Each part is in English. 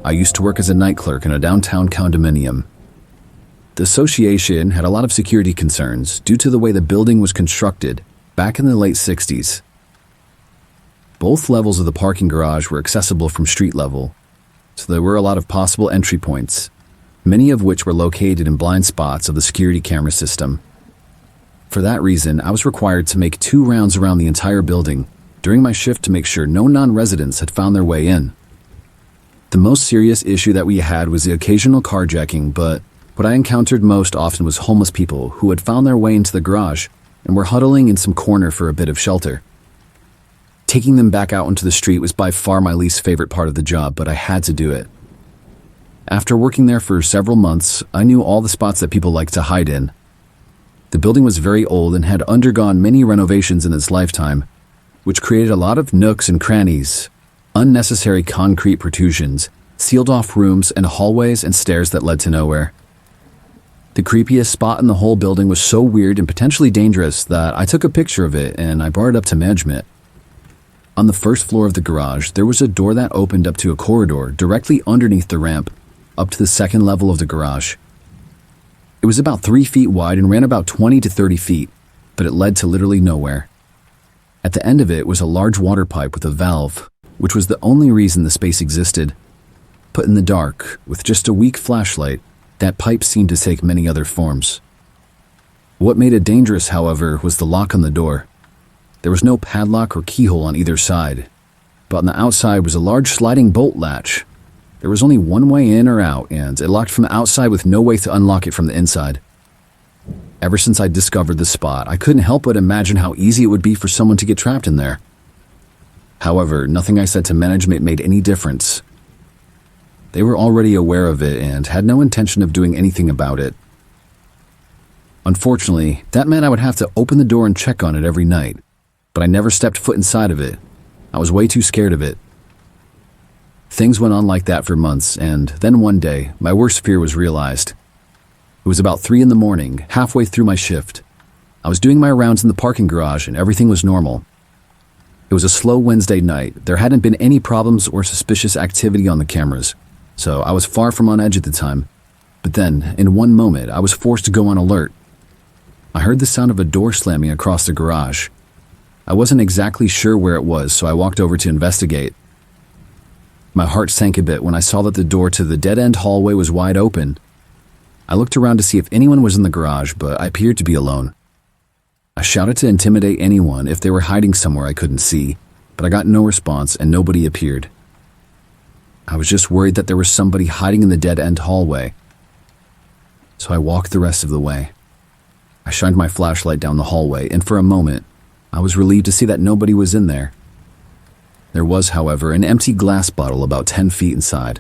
I used to work as a night clerk in a downtown condominium. The association had a lot of security concerns due to the way the building was constructed back in the late 60s. Both levels of the parking garage were accessible from street level, so there were a lot of possible entry points, many of which were located in blind spots of the security camera system. For that reason, I was required to make 2 rounds around the entire building during my shift to make sure no non-residents had found their way in. The most serious issue that we had was the occasional carjacking, but what I encountered most often was homeless people who had found their way into the garage and were huddling in some corner for a bit of shelter. Taking them back out into the street was by far my least favorite part of the job, but I had to do it. After working there for several months, I knew all the spots that people liked to hide in. The building was very old and had undergone many renovations in its lifetime, which created a lot of nooks and crannies, unnecessary concrete protrusions, sealed-off rooms, and hallways and stairs that led to nowhere. The creepiest spot in the whole building was so weird and potentially dangerous that I took a picture of it and I brought it up to management. On the first floor of the garage, there was a door that opened up to a corridor directly underneath the ramp, up to the second level of the garage. It was about 3 feet wide and ran about 20 to 30 feet, but it led to literally nowhere. At the end of it was a large water pipe with a valve, which was the only reason the space existed. Put in the dark, with just a weak flashlight, that pipe seemed to take many other forms. What made it dangerous, however, was the lock on the door. There was no padlock or keyhole on either side, but on the outside was a large sliding bolt latch. There was only one way in or out, and it locked from the outside with no way to unlock it from the inside. Ever since I discovered the spot, I couldn't help but imagine how easy it would be for someone to get trapped in there. However, nothing I said to management made any difference. They were already aware of it and had no intention of doing anything about it. Unfortunately, that meant I would have to open the door and check on it every night, but I never stepped foot inside of it. I was way too scared of it. Things went on like that for months, and then one day, my worst fear was realized. It was about 3 a.m, halfway through my shift. I was doing my rounds in the parking garage and everything was normal. It was a slow Wednesday night. There hadn't been any problems or suspicious activity on the cameras, so I was far from on edge at the time. But then, in one moment, I was forced to go on alert. I heard the sound of a door slamming across the garage. I wasn't exactly sure where it was, so I walked over to investigate. My heart sank a bit when I saw that the door to the dead-end hallway was wide open. I looked around to see if anyone was in the garage, but I appeared to be alone. I shouted to intimidate anyone if they were hiding somewhere I couldn't see, but I got no response and nobody appeared. I was just worried that there was somebody hiding in the dead-end hallway. So I walked the rest of the way. I shined my flashlight down the hallway, and for a moment, I was relieved to see that nobody was in there. There was, however, an empty glass bottle about 10 feet inside.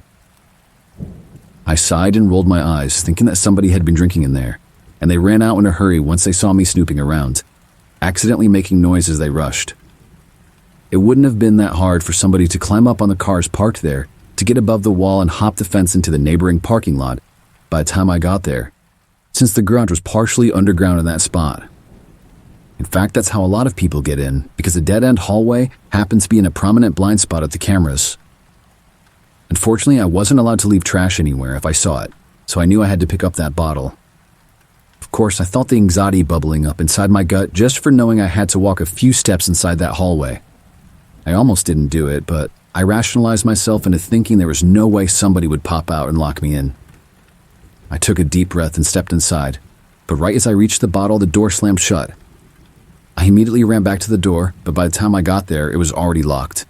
I sighed and rolled my eyes, thinking that somebody had been drinking in there, and they ran out in a hurry once they saw me snooping around, accidentally making noise as they rushed. It wouldn't have been that hard for somebody to climb up on the cars parked there, to get above the wall and hop the fence into the neighboring parking lot by the time I got there, since the garage was partially underground in that spot. In fact, that's how a lot of people get in, because the dead-end hallway happens to be in a prominent blind spot at the cameras. Unfortunately, I wasn't allowed to leave trash anywhere if I saw it, so I knew I had to pick up that bottle. Of course, I felt the anxiety bubbling up inside my gut just for knowing I had to walk a few steps inside that hallway. I almost didn't do it, but I rationalized myself into thinking there was no way somebody would pop out and lock me in. I took a deep breath and stepped inside, but right as I reached the bottle, the door slammed shut. I immediately ran back to the door, but by the time I got there, it was already locked.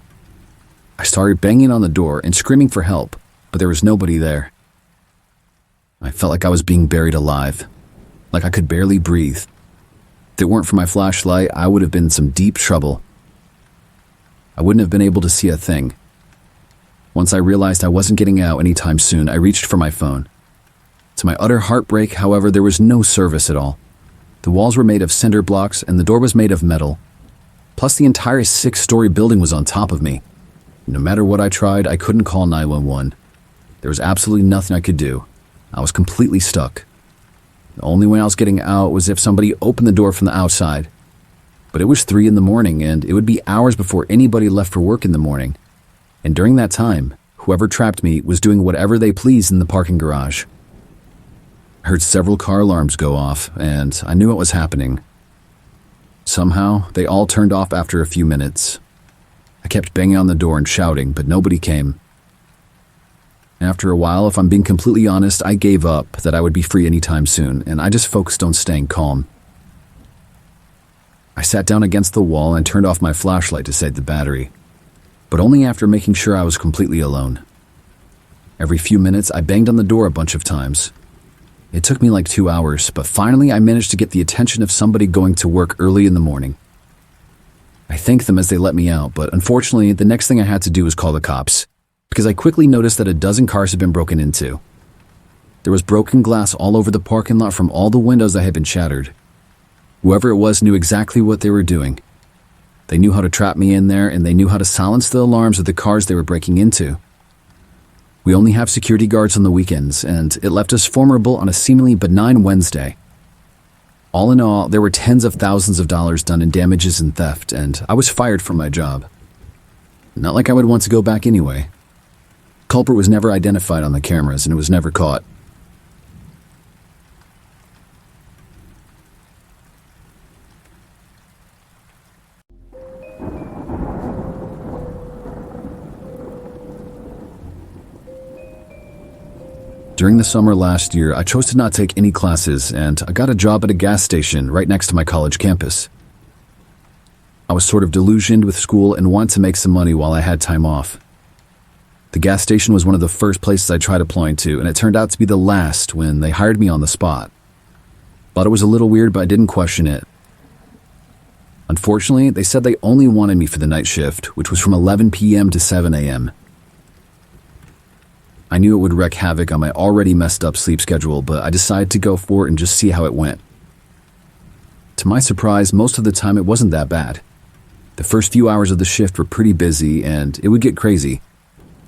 I started banging on the door and screaming for help, but there was nobody there. I felt like I was being buried alive, like I could barely breathe. If it weren't for my flashlight, I would have been in some deep trouble. I wouldn't have been able to see a thing. Once I realized I wasn't getting out anytime soon, I reached for my phone. To my utter heartbreak, however, there was no service at all. The walls were made of cinder blocks and the door was made of metal. Plus, the entire 6-story building was on top of me. No matter what I tried, I couldn't call 911. There was absolutely nothing I could do. I was completely stuck. The only way I was getting out was if somebody opened the door from the outside. But it was 3 a.m, and it would be hours before anybody left for work in the morning. And during that time, whoever trapped me was doing whatever they pleased in the parking garage. I heard several car alarms go off, and I knew what was happening. Somehow, they all turned off after a few minutes. I kept banging on the door and shouting, but nobody came. After a while, if I'm being completely honest, I gave up that I would be free anytime soon, and I just focused on staying calm. I sat down against the wall and turned off my flashlight to save the battery, but only after making sure I was completely alone. Every few minutes, I banged on the door a bunch of times. It took me like 2 hours, but finally I managed to get the attention of somebody going to work early in the morning. I thanked them as they let me out, but unfortunately, the next thing I had to do was call the cops, because I quickly noticed that a dozen cars had been broken into. There was broken glass all over the parking lot from all the windows that had been shattered. Whoever it was knew exactly what they were doing. They knew how to trap me in there, and they knew how to silence the alarms of the cars they were breaking into. We only have security guards on the weekends, and it left us vulnerable on a seemingly benign Wednesday. All in all, there were tens of thousands of dollars done in damages and theft, and I was fired from my job. Not like I would want to go back anyway. Culprit was never identified on the cameras, and it was never caught. During the summer last year, I chose to not take any classes, and I got a job at a gas station right next to my college campus. I was sort of delusioned with school and wanted to make some money while I had time off. The gas station was one of the first places I tried applying to, and it turned out to be the last when they hired me on the spot. Thought it was a little weird, but I didn't question it. Unfortunately, they said they only wanted me for the night shift, which was from 11 p.m. to 7 a.m. I knew it would wreak havoc on my already messed up sleep schedule, but I decided to go for it and just see how it went. To my surprise, most of the time it wasn't that bad. The first few hours of the shift were pretty busy, and it would get crazy.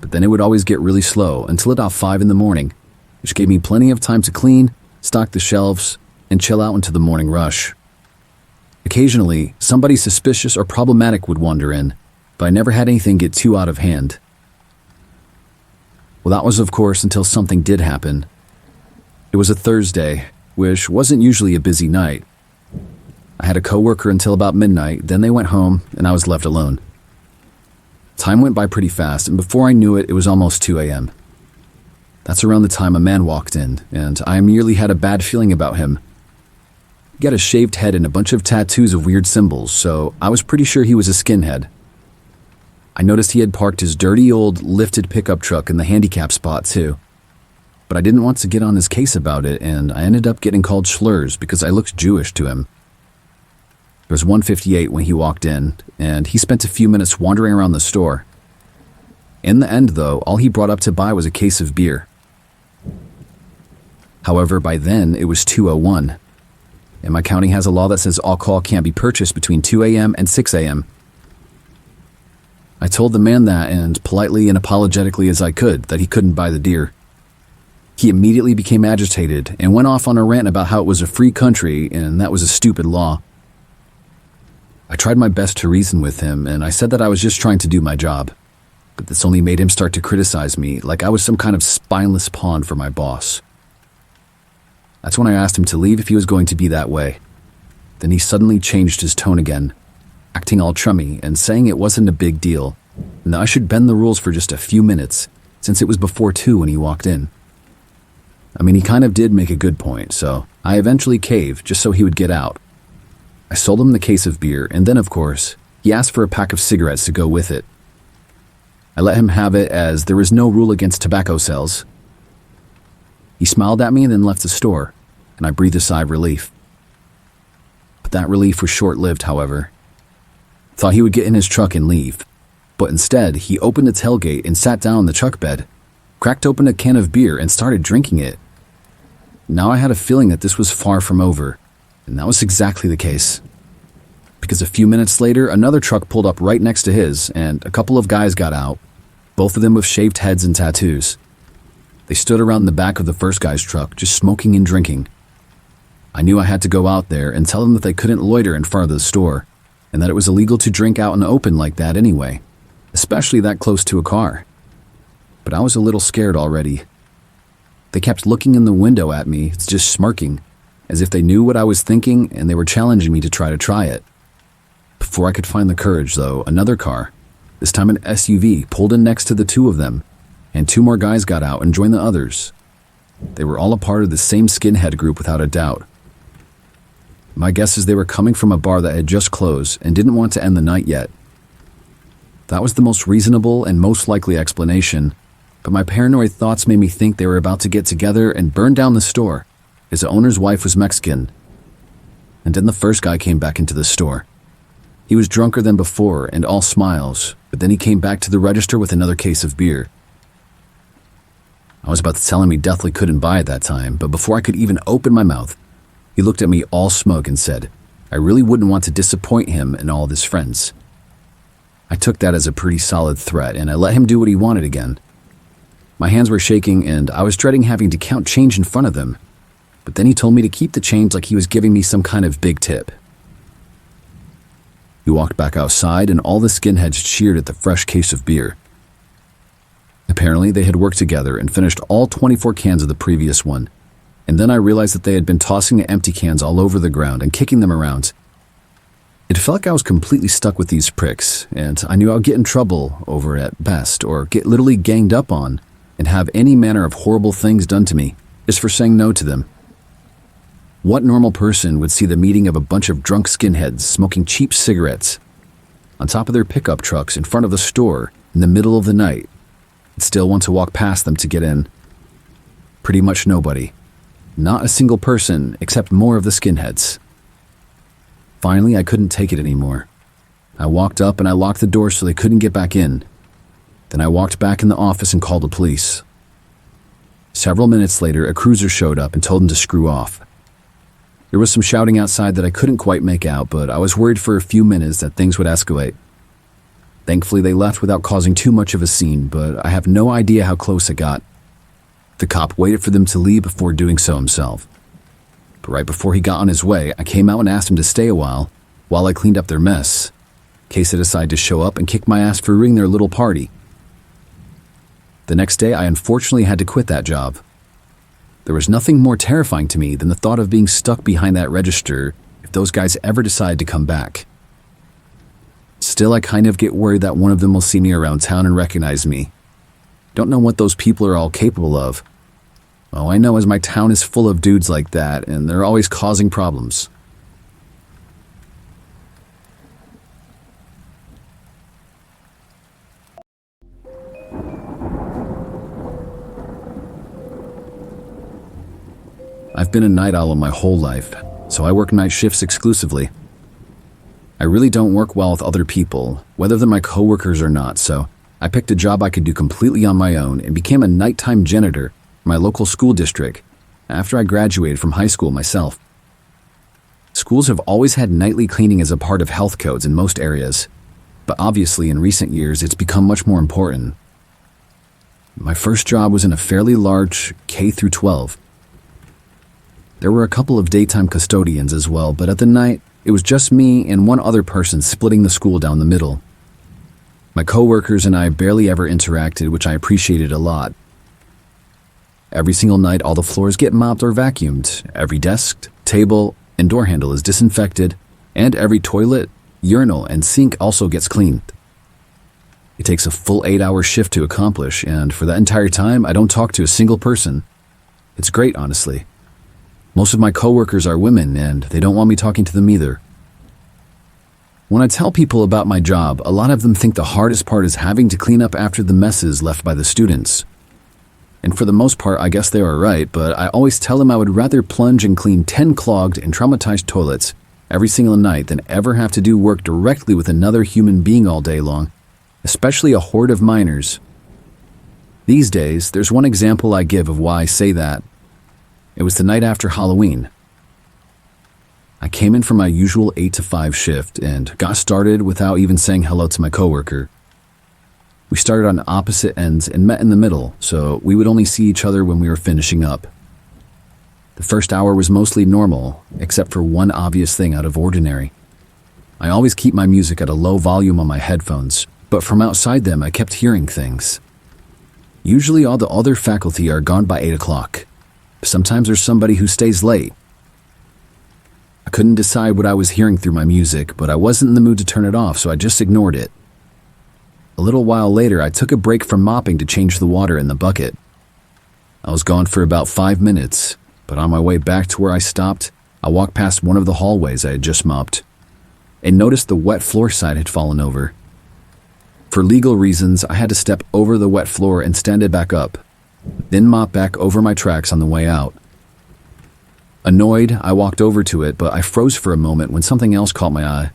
But then it would always get really slow until about 5 in the morning, which gave me plenty of time to clean, stock the shelves, and chill out into the morning rush. Occasionally, somebody suspicious or problematic would wander in, but I never had anything get too out of hand. Well, that was, of course, until something did happen. It was a Thursday, which wasn't usually a busy night. I had a coworker until about midnight, then they went home, and I was left alone. Time went by pretty fast, and before I knew it, it was almost 2 a.m. That's around the time a man walked in, and I immediately had a bad feeling about him. He had a shaved head and a bunch of tattoos of weird symbols, so I was pretty sure he was a skinhead. I noticed he had parked his dirty old lifted pickup truck in the handicap spot too. But I didn't want to get on his case about it, and I ended up getting called slurs because I looked Jewish to him. It was 1:58 when he walked in, and he spent a few minutes wandering around the store. In the end, though, all he brought up to buy was a case of beer. However, by then, it was 2:01, and my county has a law that says alcohol can't be purchased between 2 a.m. and 6 a.m. I told the man that, and politely and apologetically as I could, that he couldn't buy the beer. He immediately became agitated and went off on a rant about how it was a free country and that was a stupid law. I tried my best to reason with him, and I said that I was just trying to do my job, but this only made him start to criticize me like I was some kind of spineless pawn for my boss. That's when I asked him to leave if he was going to be that way. Then he suddenly changed his tone again, acting all chummy and saying it wasn't a big deal, and that I should bend the rules for just a few minutes, since it was before 2 when he walked in. I mean, he kind of did make a good point, so I eventually caved just so he would get out. I sold him the case of beer, and then, of course, he asked for a pack of cigarettes to go with it. I let him have it as there was no rule against tobacco sales. He smiled at me and then left the store, and I breathed a sigh of relief. But that relief was short-lived, however. Thought he would get in his truck and leave, but instead he opened the tailgate and sat down on the truck bed, cracked open a can of beer and started drinking it. Now I had a feeling that this was far from over, and that was exactly the case. Because a few minutes later, another truck pulled up right next to his, and a couple of guys got out, both of them with shaved heads and tattoos. They stood around the back of the first guy's truck, just smoking and drinking. I knew I had to go out there and tell them that they couldn't loiter in front of the store, and that it was illegal to drink out in the open like that anyway, especially that close to a car. but I was a little scared already. They kept looking in the window at me, just smirking, as if they knew what I was thinking and they were challenging me to try it. Before I could find the courage, though, another car, this time an SUV, pulled in next to the two of them, and two more guys got out and joined the others. They were all a part of the same skinhead group without a doubt. My guess is they were coming from a bar that had just closed and didn't want to end the night yet. That was the most reasonable and most likely explanation, but my paranoid thoughts made me think they were about to get together and burn down the store, as the owner's wife was Mexican. And then the first guy came back into the store. He was drunker than before and all smiles, but then he came back to the register with another case of beer. I was about to tell him he definitely couldn't buy at that time, but before I could even open my mouth, he looked at me all smug and said, I really wouldn't want to disappoint him and all of his friends. I took that as a pretty solid threat, and I let him do what he wanted again. My hands were shaking, and I was dreading having to count change in front of them, but then he told me to keep the change like he was giving me some kind of big tip. We walked back outside, and all the skinheads cheered at the fresh case of beer. Apparently, they had worked together and finished all 24 cans of the previous one, and then I realized that they had been tossing the empty cans all over the ground and kicking them around. It felt like I was completely stuck with these pricks, and I knew I would get in trouble over it at best, or get literally ganged up on and have any manner of horrible things done to me just for saying no to them. What normal person would see the meeting of a bunch of drunk skinheads smoking cheap cigarettes on top of their pickup trucks in front of the store in the middle of the night and still want to walk past them to get in? Pretty much nobody. Not a single person except more of the skinheads. Finally, I couldn't take it anymore. I walked up and I locked the door so they couldn't get back in. Then I walked back in the office and called the police. Several minutes later, a cruiser showed up and told them to screw off. There was some shouting outside that I couldn't quite make out, but I was worried for a few minutes that things would escalate. Thankfully, they left without causing too much of a scene, but I have no idea how close it got. The cop waited for them to leave before doing so himself. But right before he got on his way, I came out and asked him to stay a while I cleaned up their mess, in case they decided to show up and kick my ass for ruining their little party. The next day, I unfortunately had to quit that job. There was nothing more terrifying to me than the thought of being stuck behind that register if those guys ever decide to come back. Still, I kind of get worried that one of them will see me around town and recognize me. Don't know what those people are all capable of. All I know is my town is full of dudes like that, and they're always causing problems. I've been a night owl my whole life, so I work night shifts exclusively. I really don't work well with other people, whether they're my coworkers or not, so I picked a job I could do completely on my own and became a nighttime janitor in my local school district after I graduated from high school myself. Schools have always had nightly cleaning as a part of health codes in most areas, but obviously in recent years it's become much more important. My first job was in a fairly large K-12. There were a couple of daytime custodians as well, but at the night, it was just me and one other person splitting the school down the middle. My coworkers and I barely ever interacted, which I appreciated a lot. Every single night, all the floors get mopped or vacuumed, every desk, table, and door handle is disinfected, and every toilet, urinal, and sink also gets cleaned. It takes a full 8-hour shift to accomplish, and for that entire time, I don't talk to a single person. It's great, honestly. Most of my coworkers are women, and they don't want me talking to them either. When I tell people about my job, a lot of them think the hardest part is having to clean up after the messes left by the students. And for the most part, I guess they are right, but I always tell them I would rather plunge and clean 10 clogged and traumatized toilets every single night than ever have to do work directly with another human being all day long, especially a horde of minors. These days, there's one example I give of why I say that. It was the night after Halloween. I came in from my usual 8 to 5 shift and got started without even saying hello to my coworker. We started on opposite ends and met in the middle, so we would only see each other when we were finishing up. The first hour was mostly normal, except for one obvious thing out of ordinary. I always keep my music at a low volume on my headphones, but from outside them I kept hearing things. Usually all the other faculty are gone by 8 o'clock. Sometimes there's somebody who stays late. I couldn't decide what I was hearing through my music, but I wasn't in the mood to turn it off, so I just ignored it. A little while later, I took a break from mopping to change the water in the bucket. I was gone for about 5 minutes, but on my way back to where I stopped, I walked past one of the hallways I had just mopped and noticed the wet floor side had fallen over. For legal reasons, I had to step over the wet floor and stand it back up, then mop back over my tracks on the way out. Annoyed, I walked over to it, but I froze for a moment when something else caught my eye.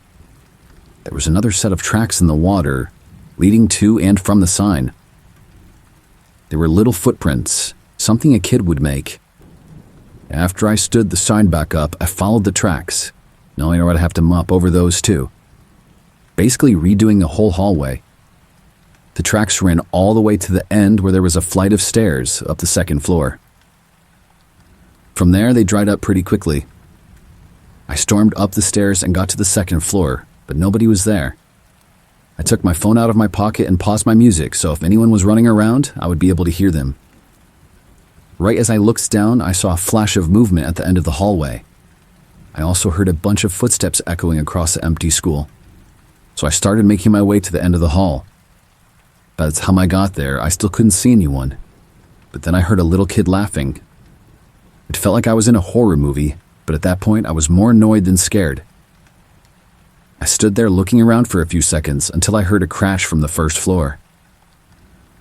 There was another set of tracks in the water, leading to and from the sign. There were little footprints, something a kid would make. After I stood the sign back up, I followed the tracks, knowing I would have to mop over those too. Basically redoing the whole hallway. The tracks ran all the way to the end where there was a flight of stairs up the second floor. From there, they dried up pretty quickly. I stormed up the stairs and got to the second floor, but nobody was there. I took my phone out of my pocket and paused my music, so if anyone was running around, I would be able to hear them. Right as I looked down, I saw a flash of movement at the end of the hallway. I also heard a bunch of footsteps echoing across the empty school, so I started making my way to the end of the hall. By the time I got there, I still couldn't see anyone, but then I heard a little kid laughing. It felt like I was in a horror movie, but at that point I was more annoyed than scared. I stood there looking around for a few seconds until I heard a crash from the first floor.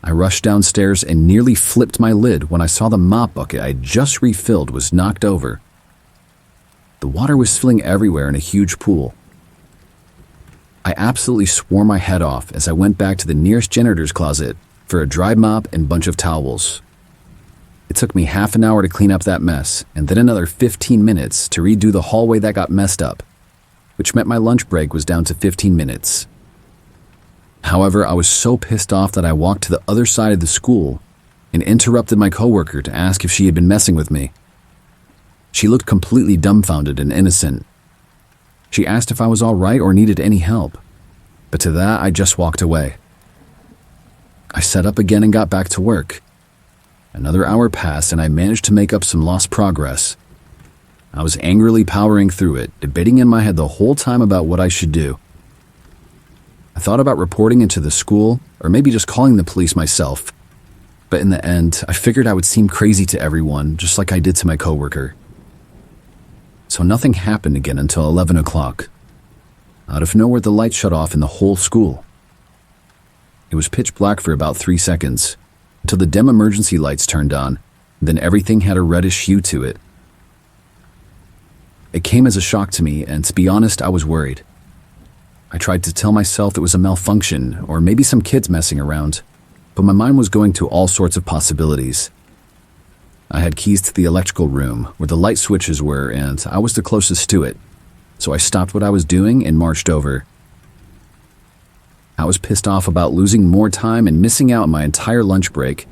I rushed downstairs and nearly flipped my lid when I saw the mop bucket I had just refilled was knocked over. The water was spilling everywhere in a huge pool. I absolutely swore my head off as I went back to the nearest janitor's closet for a dry mop and bunch of towels. It took me half an hour to clean up that mess, and then another 15 minutes to redo the hallway that got messed up, which meant my lunch break was down to 15 minutes. However, I was so pissed off that I walked to the other side of the school and interrupted my coworker to ask if she had been messing with me. She looked completely dumbfounded and innocent. She asked if I was all right or needed any help, but to that I just walked away. I sat up again and got back to work. Another hour passed and I managed to make up some lost progress. I was angrily powering through it, debating in my head the whole time about what I should do. I thought about reporting into the school or maybe just calling the police myself, but in the end, I figured I would seem crazy to everyone, just like I did to my coworker. So nothing happened again until 11 o'clock. Out of nowhere, the light shut off in the whole school. It was pitch black for about 3 seconds, until the dim emergency lights turned on, then everything had a reddish hue to it. It came as a shock to me, and to be honest, I was worried. I tried to tell myself it was a malfunction, or maybe some kids messing around, but my mind was going to all sorts of possibilities. I had keys to the electrical room, where the light switches were, and I was the closest to it, so I stopped what I was doing and marched over. I was pissed off about losing more time and missing out on my entire lunch break,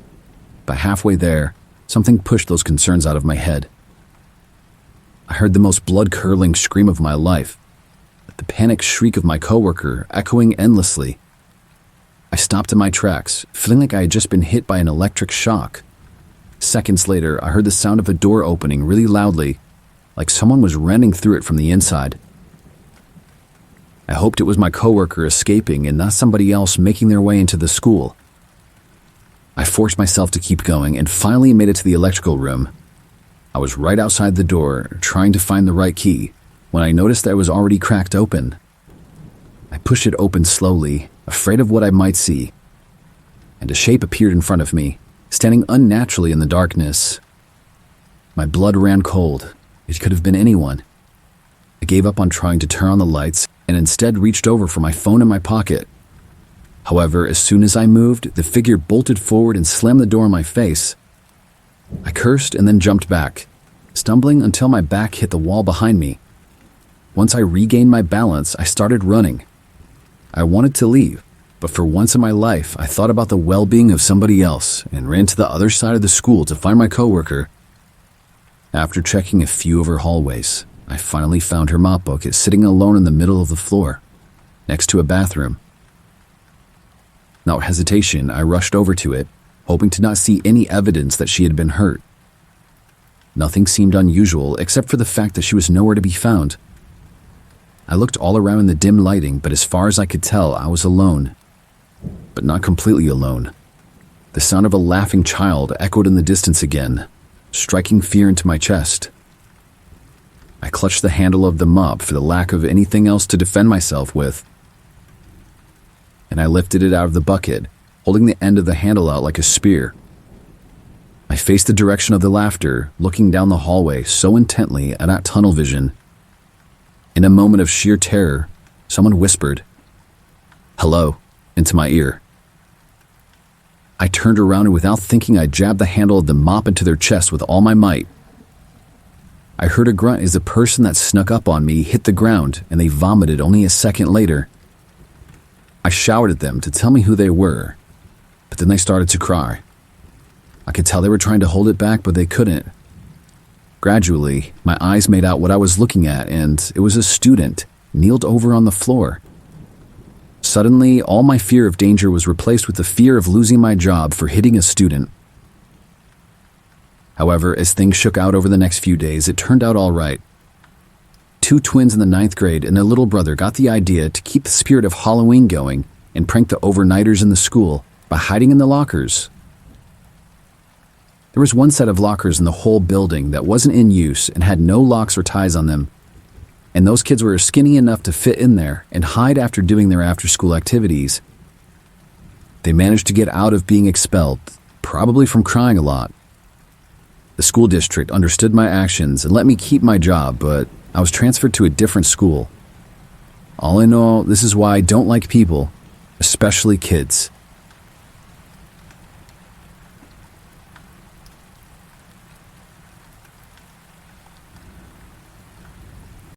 but halfway there, something pushed those concerns out of my head. I heard the most blood-curdling scream of my life, the panicked shriek of my coworker echoing endlessly. I stopped in my tracks, feeling like I had just been hit by an electric shock. Seconds later, I heard the sound of a door opening really loudly, like someone was rending through it from the inside. I hoped it was my coworker escaping and not somebody else making their way into the school. I forced myself to keep going and finally made it to the electrical room. I was right outside the door, trying to find the right key, when I noticed that it was already cracked open. I pushed it open slowly, afraid of what I might see, and a shape appeared in front of me, standing unnaturally in the darkness. My blood ran cold. It could have been anyone. I gave up on trying to turn on the lights and instead reached over for my phone in my pocket. However, as soon as I moved, the figure bolted forward and slammed the door in my face. I cursed and then jumped back, stumbling until my back hit the wall behind me. Once I regained my balance, I started running. I wanted to leave, but for once in my life, I thought about the well-being of somebody else and ran to the other side of the school to find my coworker. After checking a few of her hallways, I finally found her mop bucket sitting alone in the middle of the floor, next to a bathroom. Without hesitation, I rushed over to it hoping to not see any evidence that she had been hurt. Nothing seemed unusual except for the fact that she was nowhere to be found. I looked all around in the dim lighting, but as far as I could tell, I was alone. But not completely alone. The sound of a laughing child echoed in the distance again, striking fear into my chest. I clutched the handle of the mop for the lack of anything else to defend myself with, and I lifted it out of the bucket, holding the end of the handle out like a spear. I faced the direction of the laughter, looking down the hallway so intently at that tunnel vision. In a moment of sheer terror, someone whispered, "Hello," into my ear. I turned around and without thinking I jabbed the handle of the mop into their chest with all my might. I heard a grunt as the person that snuck up on me hit the ground and they vomited only a second later. I shouted at them to tell me who they were, but then they started to cry. I could tell they were trying to hold it back, but they couldn't. Gradually, my eyes made out what I was looking at, and it was a student, kneeled over on the floor. Suddenly, all my fear of danger was replaced with the fear of losing my job for hitting a student. However, as things shook out over the next few days, it turned out all right. 2 twins in the 9th grade and a little brother got the idea to keep the spirit of Halloween going and prank the overnighters in the school by hiding in the lockers. There was one set of lockers in the whole building that wasn't in use and had no locks or ties on them, and those kids were skinny enough to fit in there and hide after doing their after-school activities. They managed to get out of being expelled, probably from crying a lot. The school district understood my actions and let me keep my job, but I was transferred to a different school. All in all, this is why I don't like people, especially kids.